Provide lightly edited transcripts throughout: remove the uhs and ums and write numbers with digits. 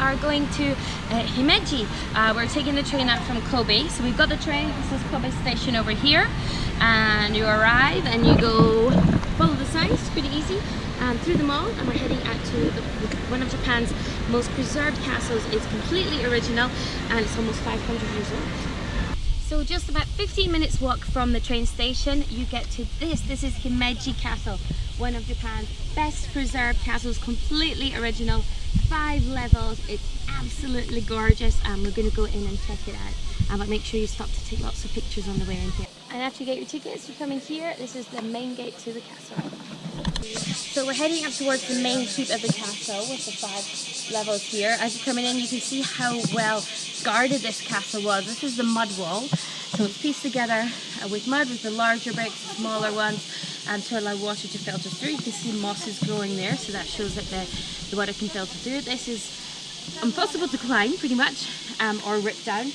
are going to Himeji. We're taking the train out from Kobe. So we've got the train, this is Kobe station over here. And you arrive and you go follow the signs, it's pretty easy. Through the mall, and we're heading out to one of Japan's most preserved castles. It's completely original and it's almost 500 years old. So just about 15 minutes walk from the train station, you get to this. This is Himeji Castle, one of Japan's best preserved castles, completely original, 5 levels. It's absolutely gorgeous, and we're going to go in and check it out. But make sure you stop to take lots of pictures on the way in here. And after you get your tickets, you come in here. This is the main gate to the castle. So we're heading up towards the main keep of the castle with the 5 levels here. As you're coming in, you can see how well guarded this castle was. This is the mud wall. So it's pieced together with mud, with the larger bricks, the smaller ones, to allow water to filter through. You can see mosses growing there, so that shows that the water can filter through. This is impossible to climb, pretty much, or rip down.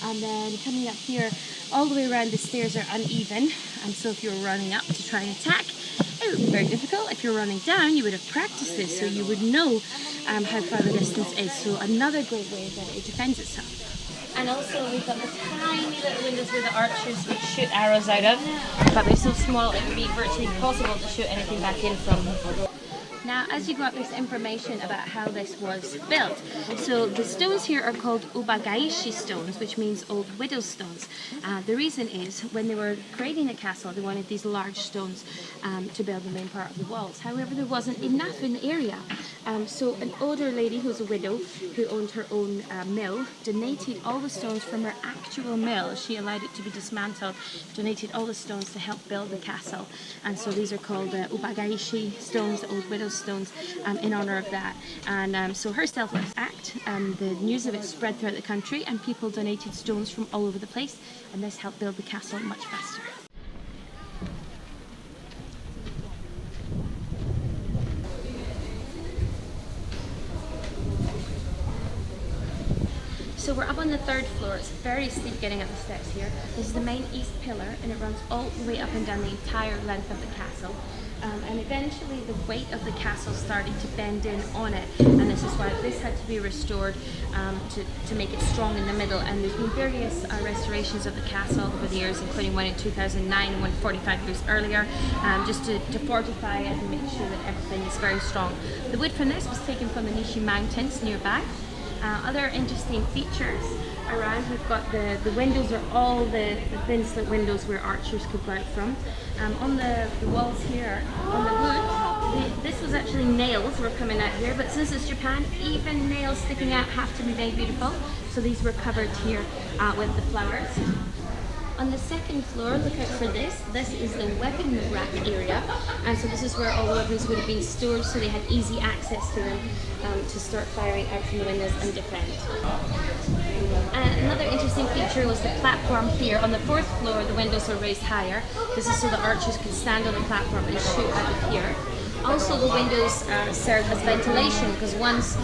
And then coming up here, all the way around, the stairs are uneven, and so if you're running up to try and attack, it would be very difficult. If you're running down, you would have practiced this, so you would know how far the distance is. So another great way that it defends itself. And also we've got the tiny little windows where the archers would shoot arrows out of, but they're so small it would be virtually impossible to shoot anything back in from them. Now, as you go up, there's information about how this was built. So the stones here are called ubagaishi stones, which means old widow's stones. The reason is, when they were creating the castle, they wanted these large stones to build the main part of the walls. However, there wasn't enough in the area. So an older lady who's a widow, who owned her own mill, donated all the stones from her actual mill. She allowed it to be dismantled, donated all the stones to help build the castle. And so these are called ubagaishi stones, old widow's stones, in honor of that. And so her selfless act, the news of it spread throughout the country, and people donated stones from all over the place, and this helped build the castle much faster. So we're up on the 3rd floor. It's very steep getting up the steps here. This is the main east pillar, and it runs all the way up and down the entire length of the castle. And eventually the weight of the castle started to bend in on it, and this is why this had to be restored to make it strong in the middle. And there's been various restorations of the castle over the years, including one in 2009 and one 45 years earlier, just to fortify it and make sure that everything is very strong. The wood from this was taken from the Nishi Mountains nearby. Other interesting features around, we've got the windows are all the thin slit windows where archers could go out from. On the walls here, on the wood, this was actually nails were coming out here, but since it's Japan, even nails sticking out have to be made beautiful. So these were covered here with the flowers. On the 2nd floor, look out for this. This is the weapon rack area, and so this is where all the weapons would have been stored, so they had easy access to them to start firing out from the windows and defend. And another interesting feature was the platform here. On the 4th floor, the windows are raised higher. This is so the archers could stand on the platform and shoot out of here. Also, the windows serve as ventilation, because once,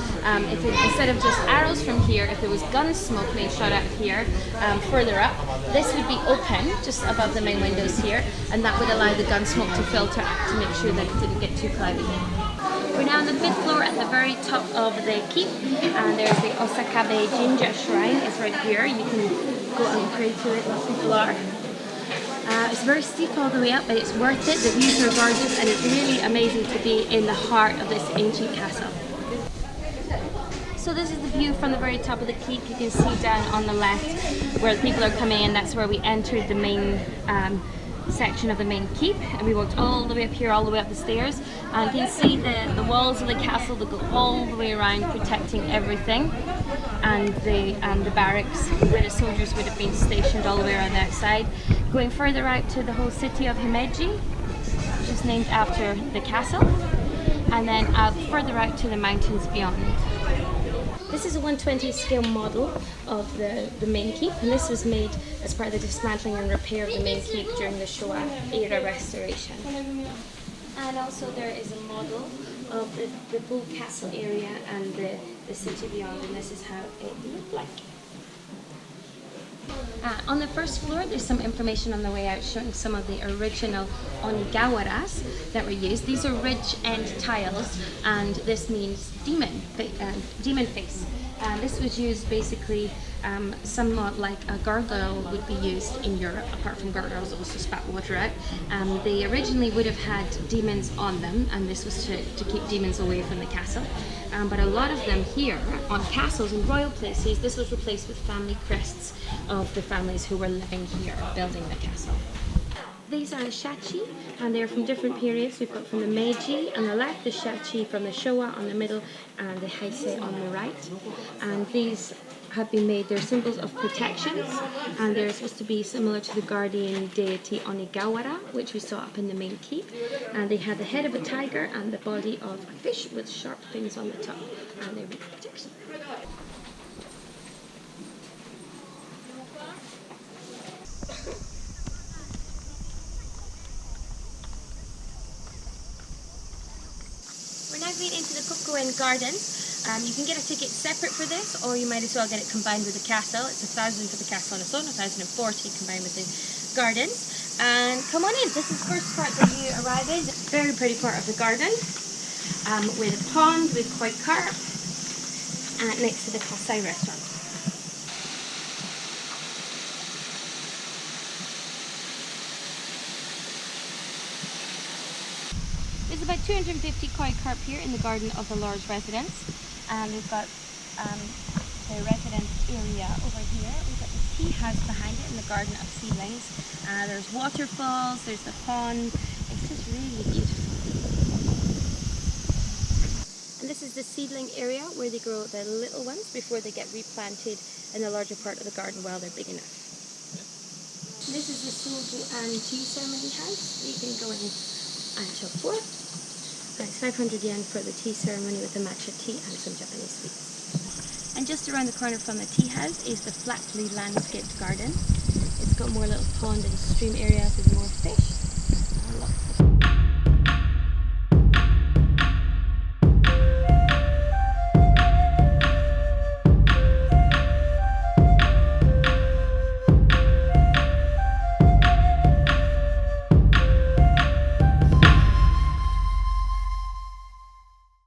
instead of just arrows from here, if there was gun smoke being shot out of here, further up, this would be open just above the main windows here, and that would allow the gun smoke to filter out to make sure that it didn't get too cloudy. We're now on the 5th floor at the very top of the keep, and there's the Osakabe Jinja shrine. It's right here. You can go and pray to it. Lots of people are. It's very steep all the way up, but it's worth it. The views are gorgeous, and it's really amazing to be in the heart of this ancient castle. So this is the view from the very top of the keep. You can see down on the left where the people are coming in. That's where we entered the main section of the main keep, and we walked all the way up here, all the way up the stairs, and you can see the walls of the castle that go all the way around, protecting everything, and the barracks where the soldiers would have been stationed all the way around the outside. Going further out to the whole city of Himeji, which is named after the castle, and then further out to the mountains beyond. This is a 1/20 scale model of the main keep, and this was made as part of the dismantling and repair of the main keep during the Showa era restoration. And also there is a model of the full castle area and the city beyond, and this is how it looked like. On the 1st floor, there's some information on the way out showing some of the original onigawaras that were used. These are ridge end tiles, and this means demon face. This was used basically somewhat like a gargoyle would be used in Europe. Apart from gargoyles that also spat water out, they originally would have had demons on them, and this was to keep demons away from the castle. But a lot of them here on castles and royal places, this was replaced with family crests of the families who were living here building the castle. These are the shachi, and they're from different periods. We've got from the Meiji on the left, the shachi from the Showa on the middle, and the Heisei on the right. And these have been made, they're symbols of protections, and they're supposed to be similar to the guardian deity Onigawara, which we saw up in the main keep. And they had the head of a tiger and the body of a fish with sharp fins on the top, and they're for protection. We're now going into the Kokoen Gardens. You can get a ticket separate for this, or you might as well get it combined with the castle. It's 1,000 for the castle on its own, 1,040 combined with the gardens. And come on in, this is the first part that you arrive in. It's a very pretty part of the garden, with a pond with koi carp, next to the Kasai restaurant. There's about 250 koi carp here in the garden of the Lord's residence. And we've got the residence area over here. We've got the tea house behind it in the garden of seedlings. There's waterfalls, there's the pond. It's just really beautiful. And this is the seedling area where they grow the little ones before they get replanted in the larger part of the garden while they're big enough. This is the soju and tea ceremony house. You can go in until 4. It's 500 yen for the tea ceremony with the matcha tea and some Japanese sweets. And just around the corner from the tea house is the flatly landscaped garden. It's got more little pond and stream areas with more fish.